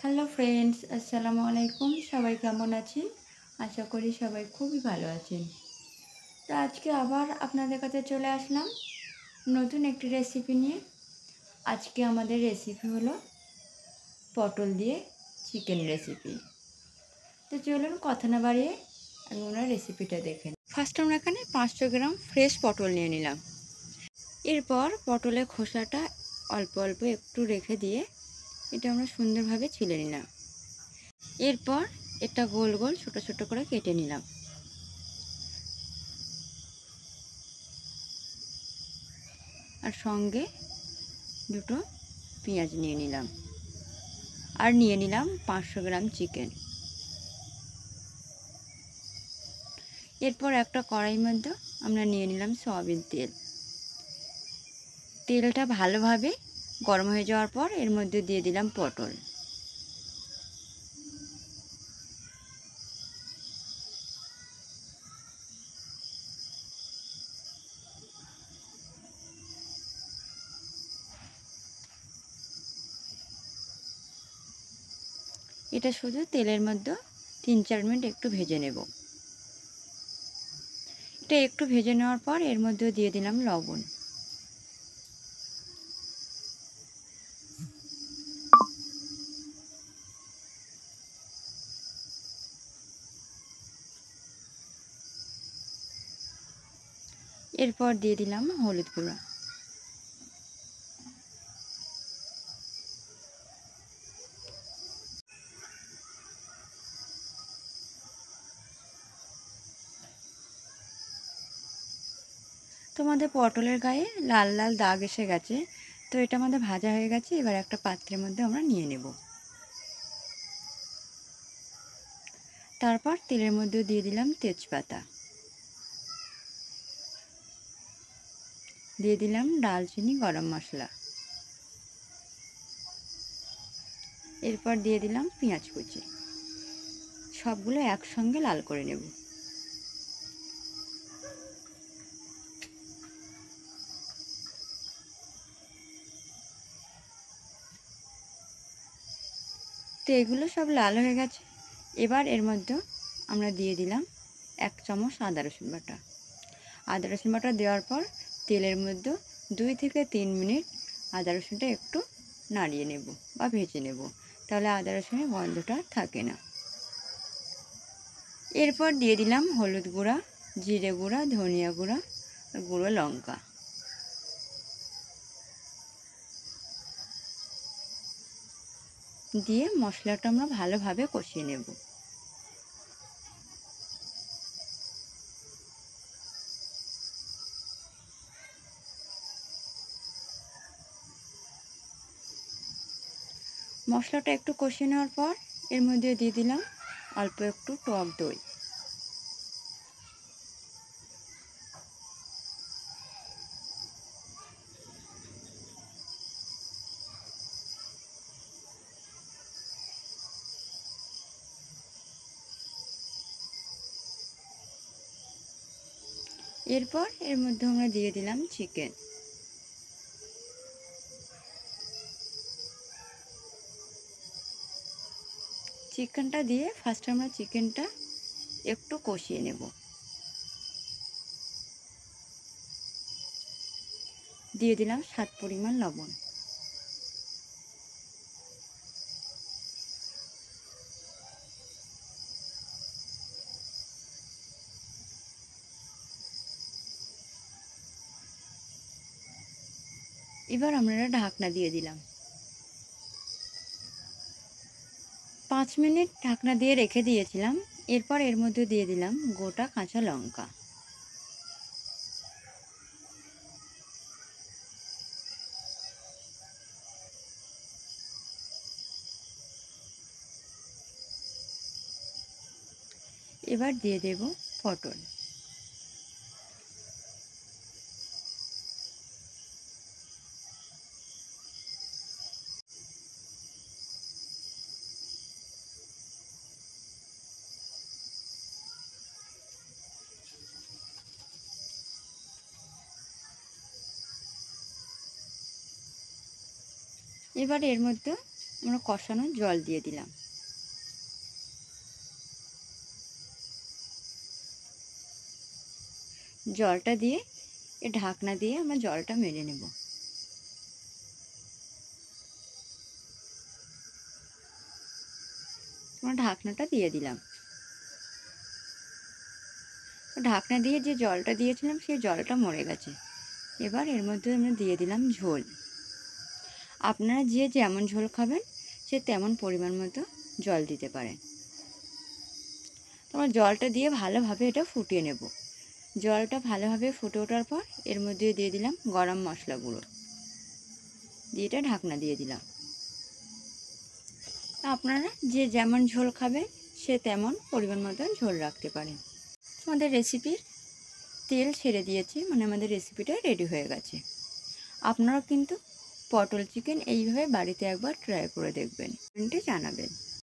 Hello friends, আসসালামু আলাইকুম। সবাই কেমন আছেন? আশা করি সবাই খুবই ভালো আছেন। তো আজকে আবার আপনাদের কাছে চলে আসলাম নতুন একটি রেসিপি নিয়ে। আজকে আমাদের রেসিপি হলো পটল দিয়ে চিকেন রেসিপি। তো চলুন কথা না বাড়িয়ে আমরা রেসিপিটা দেখেন। ফার্স্ট আমরা এখানে 500 গ্রাম ফ্রেশ পটল নিয়ে নিলাম। এরপর পটলের খোসাটা অল্প অল্প একটু রেখে দিয়ে এটা আমরা সুন্দরভাবে ছিলে নিলাম। এরপর এটা গোল গোল ছোট ছোট করে কেটে নিলাম। আর সঙ্গে দুটো পেঁয়াজ নিয়ে নিলাম। আর নিয়ে নিলাম 500 গ্রাম চিকেন। এরপর একটা কড়াইয়ের মধ্যে আমরা নিয়ে নিলাম সয়াবিন তেল। তেলটা ভালোভাবে গরম হয়ে যাওয়ার পর এর মধ্যে দিয়ে দিলাম পটল। এটা শুধু তেলের মধ্যে 3-4 মিনিট একটু ভেজে নেব। এটা একটু ভেজে নেওয়ার পর এর মধ্যে দিয়ে দিলাম লবণ। এরপর দিয়ে দিলাম হলুদ গুঁড়া। তোমাদের পটলের গায়ে লাল লাল দাগ এসে গেছে, তো এটা আমাদের ভাজা হয়ে গেছে। এবার একটা পাত্রের মধ্যে আমরা নিয়ে নেব। তারপর তেলের মধ্যে দিয়ে দিলাম তেজপাতা, দিয়ে দিলাম দারচিনি, গরম মশলা। এরপর দিয়ে দিলাম পেঁয়াজ কুচি। সবগুলো একসঙ্গে লাল করে নেব। তো এগুলো সব লাল হয়ে গেছে। এবার এর মধ্যে আমরা দিয়ে দিলাম 1 চামচ আদা রসুন বাটা। আদা রসুন বাটা দেওয়ার পর তেলের মধ্যে 2 থেকে 3 মিনিট আদা রসুনটা একটু নাড়িয়ে নেব বা ভেজে নেব, তাহলে আদা রসুনের গন্ধটা থাকে না। এরপর দিয়ে দিলাম হলুদ গুঁড়া, জিরে গুঁড়া, ধনিয়া গুঁড়া আর গুঁড়ো লঙ্কা। দিয়ে মশলাটা আমরা ভালোভাবে কষিয়ে নেব। মশলাটা একটু কষিয়ে নেওয়ার পর এর মধ্যে দিয়ে দিলাম অল্প একটু টক দই। এরপর এর মধ্যে আমরা দিয়ে দিলাম চিকেন। চিকেনটা দিয়ে ফার্স্ট আমরা চিকেনটা একটু কষিয়ে নেব। দিয়ে দিলাম স্বাদ পরিমাণ লবণ। এবার আমরা ঢাকনা দিয়ে দিলাম। 5 মিনিট ঢাকনা দিয়ে রেখে দিয়েছিলাম। এরপর এর মধ্যে দিয়ে দিলাম গোটা কাঁচা লঙ্কা। এবার দিয়ে দেব পটল। এবার এর মধ্যে আমরা কষানো জল দিয়ে দিলাম। জলটা দিয়ে ঢাকনা দিয়ে আমরা জলটা মেরে নেব। আমরা ঢাকনাটা দিয়ে দিলাম। ঢাকনা দিয়ে যে জলটা দিয়েছিলাম সেই জলটা মরে গেছে। এবার এর মধ্যে আমরা দিয়ে দিলাম ঝোল। আপনারা যে যেমন ঝোল খাবেন সে তেমন পরিমাণ মতো জল দিতে পারেন। আমরা জলটা দিয়ে ভালোভাবে এটা ফুটিয়ে নেব। জলটা ভালোভাবে ফুটে ওঠার পর এর মধ্যে দিয়ে দিলাম গরম মশলা গুঁড়ো, দিয়ে এটা ঢাকনা দিয়ে দিলাম। আপনারা যে যেমন ঝোল খাবেন সে তেমন পরিমাণ মতো ঝোল রাখতে পারেন। আমাদের রেসিপির তেল ছেড়ে দিয়েছে, মানে আমাদের রেসিপিটা রেডি হয়ে গেছে। আপনারাও কিন্তু পটল চিকেন এইভাবে বাড়িতে একবার ট্রাই করে দেখবেন, কমেন্টে জানাবেন।